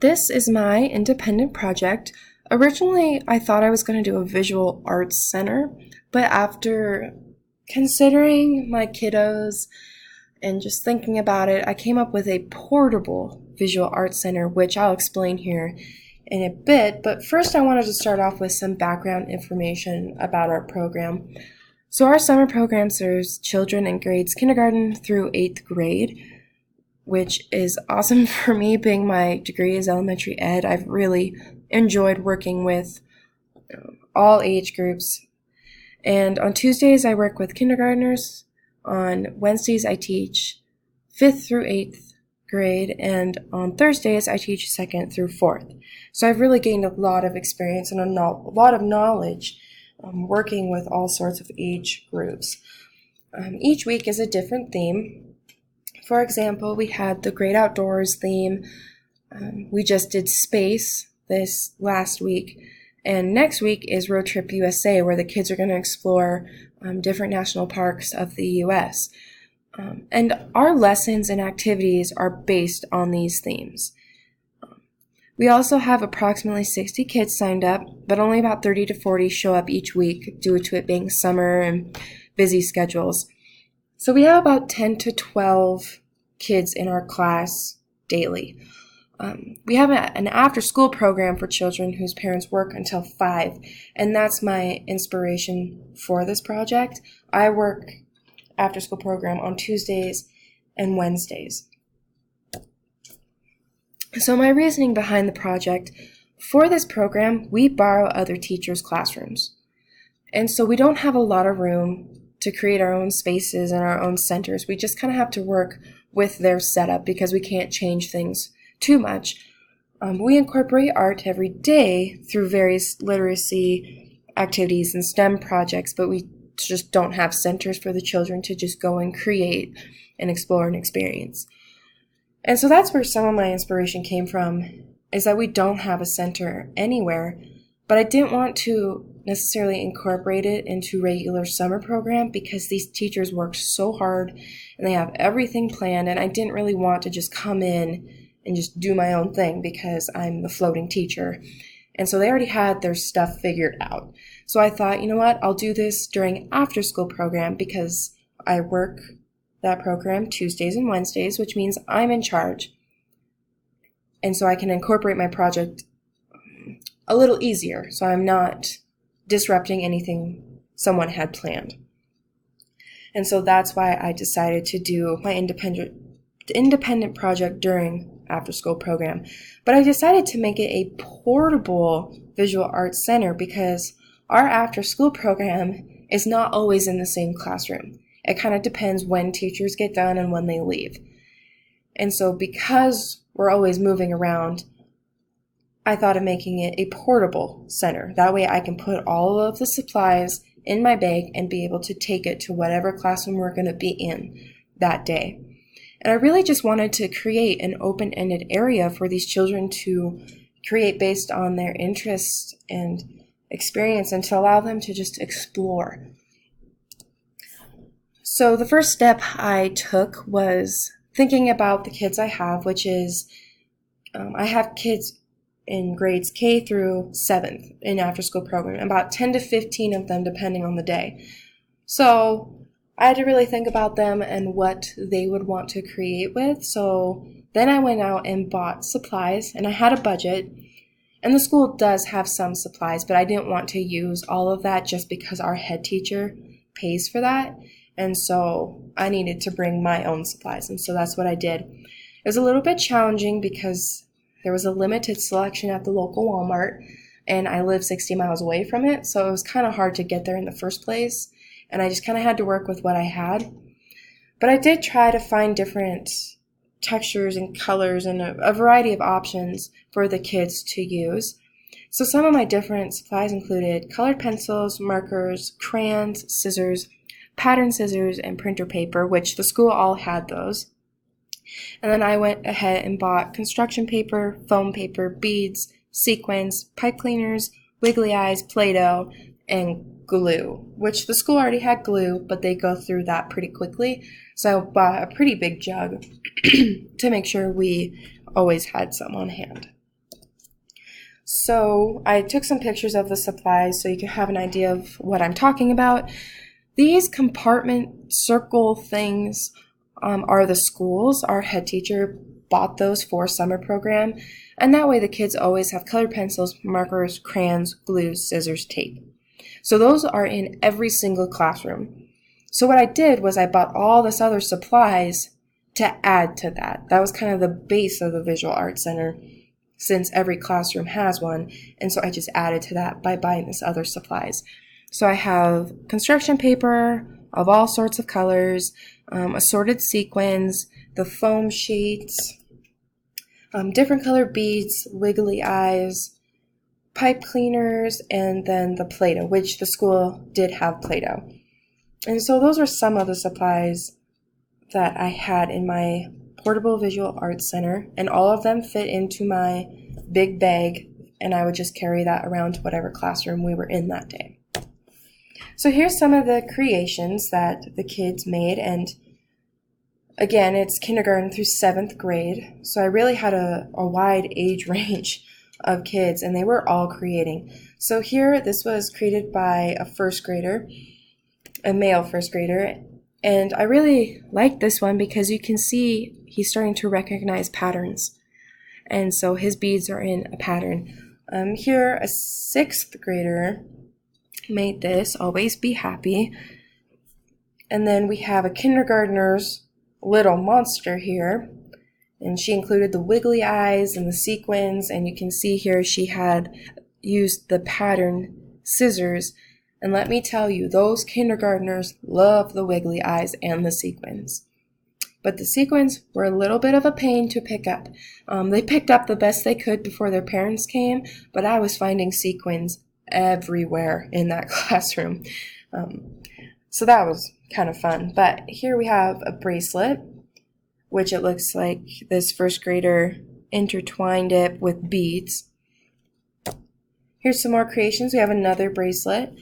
This is my independent project. Originally, I thought I was going to do a visual arts center, but after considering my kiddos and just thinking about it, I came up with a portable visual arts center, which I'll explain here in a bit. But first, I wanted to start off with some background information about our program. So our summer program serves children in grades kindergarten through 8th grade, which is awesome for me, being my degree is elementary ed. I've really enjoyed working with all age groups. And on Tuesdays, I work with kindergartners. On Wednesdays, I teach 5th through 8th grade. And on Thursdays, I teach 2nd through 4th. So I've really gained a lot of experience and a lot of knowledge working with all sorts of age groups. Each week is a different theme. For example, we had the Great Outdoors theme. We just did space this last week. And next week is Road Trip USA, where the kids are going to explore different national parks of the U.S. And our lessons and activities are based on these themes. We also have approximately 60 kids signed up, but only about 30 to 40 show up each week due to it being summer and busy schedules. So we have about 10 to 12 kids in our class daily. We have an after-school program for children whose parents work until 5, and that's my inspiration for this project. I work after-school program on Tuesdays and Wednesdays. So my reasoning behind the project, for this program, we borrow other teachers' classrooms. And so we don't have a lot of room to create our own spaces and our own centers. We just kind of have to work with their setup because we can't change things too much. We incorporate art every day through various literacy activities and STEM projects, but we just don't have centers for the children to just go and create and explore and experience. And so that's where some of my inspiration came from, is that we don't have a center anywhere, but I didn't want to necessarily incorporate it into regular summer program because these teachers work so hard and they have everything planned, and I didn't really want to just come in and just do my own thing because I'm the floating teacher. And so they already had their stuff figured out. So I thought, you know what, I'll do this during after school program because I work that program Tuesdays and Wednesdays, which means I'm in charge. And so I can incorporate my project a little easier, so I'm not disrupting anything someone had planned. And so that's why I decided to do my independent project during after school program. But I decided to make it a portable visual arts center because our after school program is not always in the same classroom. It kind of depends when teachers get done and when they leave. And so because we're always moving around, I thought of making it a portable center. That way I can put all of the supplies in my bag and be able to take it to whatever classroom we're going to be in that day. And I really just wanted to create an open-ended area for these children to create based on their interests and experience and to allow them to just explore. So the first step I took was thinking about the kids I have, which is I have kids in grades K through 7th in after-school program, about 10 to 15 of them depending on the day. So I had to really think about them and what they would want to create with. So then I went out and bought supplies, and I had a budget. And the school does have some supplies, but I didn't want to use all of that just because our head teacher pays for that. And so I needed to bring my own supplies, and so that's what I did. It was a little bit challenging because there was a limited selection at the local Walmart, and I live 60 miles away from it, so it was kind of hard to get there in the first place, and I just kind of had to work with what I had. But I did try to find different textures and colors and a variety of options for the kids to use. So some of my different supplies included colored pencils, markers, crayons, scissors, pattern scissors, and printer paper, which the school all had those. And then I went ahead and bought construction paper, foam paper, beads, sequins, pipe cleaners, wiggly eyes, Play-Doh, and glue, which the school already had glue, but they go through that pretty quickly. So I bought a pretty big jug to make sure we always had some on hand. So I took some pictures of the supplies so you can have an idea of what I'm talking about. These compartment circle things are the schools. Our head teacher bought those for summer program, and that way the kids always have colored pencils, markers, crayons, glues, scissors, tape. So those are in every single classroom. So what I did was I bought all this other supplies to add to that. That was kind of the base of the Visual Arts Center, since every classroom has one, and so I just added to that by buying this other supplies. So I have construction paper of all sorts of colors, assorted sequins, the foam sheets, different color beads, wiggly eyes, pipe cleaners, and then the Play-Doh, which the school did have Play-Doh. And so those are some of the supplies that I had in my portable visual arts center, and all of them fit into my big bag, and I would just carry that around to whatever classroom we were in that day. So here's some of the creations that the kids made, and again, it's kindergarten through 7th grade, so I really had a wide age range of kids, and they were all creating. So here, this was created by a first grader, a male first grader, and I really like this one because you can see he's starting to recognize patterns, and so his beads are in a pattern. Here, a 6th grader made this, Always Be Happy, and then we have a kindergartner's little monster here, and she included the wiggly eyes and the sequins, and you can see here she had used the pattern scissors, and let me tell you, those kindergartners love the wiggly eyes and the sequins. But the sequins were a little bit of a pain to pick up. They picked up the best they could before their parents came, but I was finding sequins everywhere in that classroom. So that was kind of fun. But here we have a bracelet, which it looks like this first grader intertwined it with beads. Here's some more creations. We have another bracelet.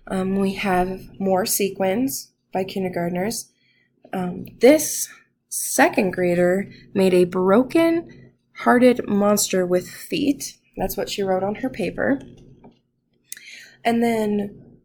We have more sequins by kindergartners. This 2nd grader made a broken-hearted monster with feet. That's what she wrote on her paper. And then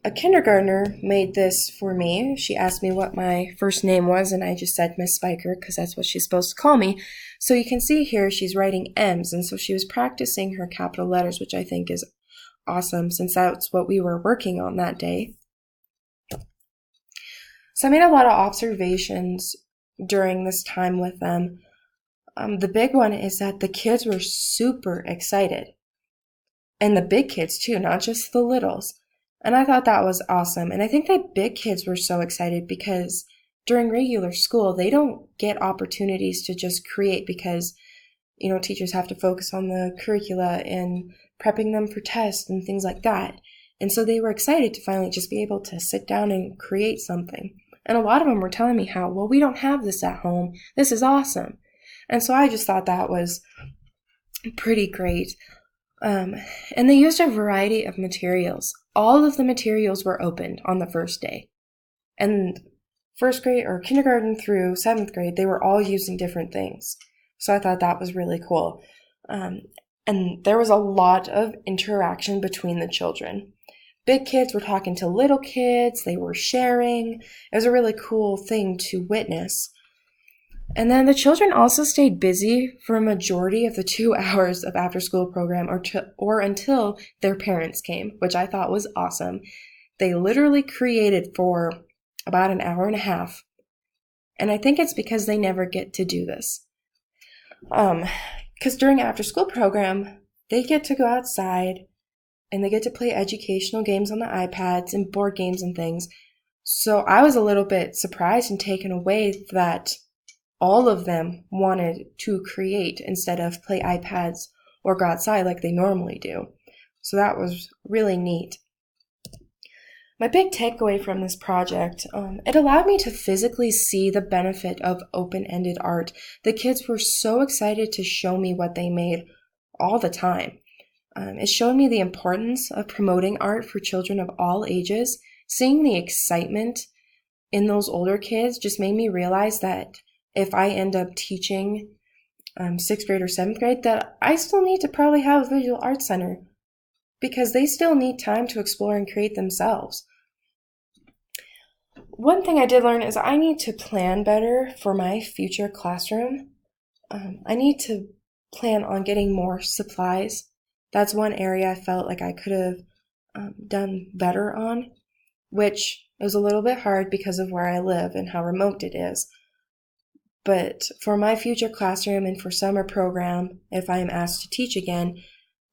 a kindergartner made this for me. She asked me what my first name was, and I just said Miss Spiker because that's what she's supposed to call me. So you can see here she's writing M's, and so she was practicing her capital letters, which I think is awesome since that's what we were working on that day. So I made a lot of observations during this time with them. The big one is that the kids were super excited. And the big kids too, not just the littles. And I thought that was awesome. And I think that big kids were so excited because during regular school, they don't get opportunities to just create because, teachers have to focus on the curricula and prepping them for tests and things like that. And so they were excited to finally just be able to sit down and create something. And a lot of them were telling me how, well, we don't have this at home. This is awesome. And so I just thought that was pretty great. And they used a variety of materials. All of the materials were opened on the first day. And first grade or kindergarten through 7th grade, they were all using different things. So I thought that was really cool. And there was a lot of interaction between the children. Big kids were talking to little kids. They were sharing. It was a really cool thing to witness. And then the children also stayed busy for a majority of the 2 hours of after-school program or until their parents came, which I thought was awesome. They literally created for about an hour and a half. And I think it's because they never get to do this. Because during after-school program, they get to go outside and they get to play educational games on the iPads and board games and things. So I was a little bit surprised and taken away that all of them wanted to create instead of play iPads or go outside like they normally do. So that was really neat. My big takeaway from this project, it allowed me to physically see the benefit of open-ended art. The kids were so excited to show me what they made all the time. It showed me the importance of promoting art for children of all ages. Seeing the excitement in those older kids just made me realize that if I end up teaching 6th grade or 7th grade, that I still need to probably have a visual arts center because they still need time to explore and create themselves. One thing I did learn is I need to plan better for my future classroom. I need to plan on getting more supplies. That's one area I felt like I could have done better on, which is a little bit hard because of where I live and how remote it is. But for my future classroom and for summer program, if I am asked to teach again,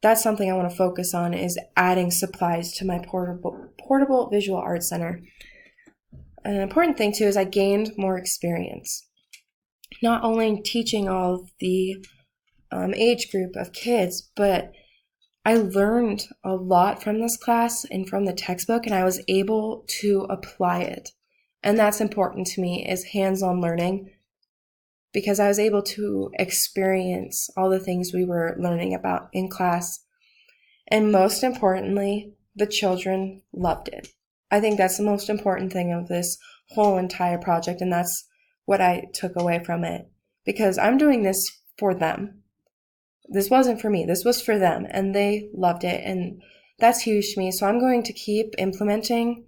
that's something I want to focus on, is adding supplies to my portable visual arts center. An important thing too is I gained more experience, not only teaching all of the age group of kids, but I learned a lot from this class and from the textbook, and I was able to apply it. And that's important to me, is hands-on learning, because I was able to experience all the things we were learning about in class. And most importantly, the children loved it. I think that's the most important thing of this whole entire project, and that's what I took away from it, because I'm doing this for them. This wasn't for me, this was for them, and they loved it, and that's huge to me. So I'm going to keep implementing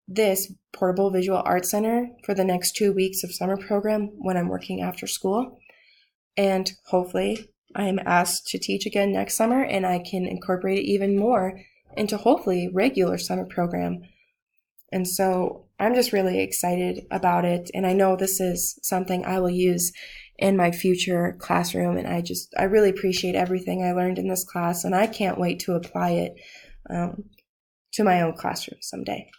this portable visual arts center for the next 2 weeks of summer program when I'm working after school, and hopefully I'm asked to teach again next summer and I can incorporate it even more into hopefully regular summer program. And so I'm just really excited about it, and I know this is something I will use in my future classroom, and I really appreciate everything I learned in this class, and I can't wait to apply it to my own classroom someday.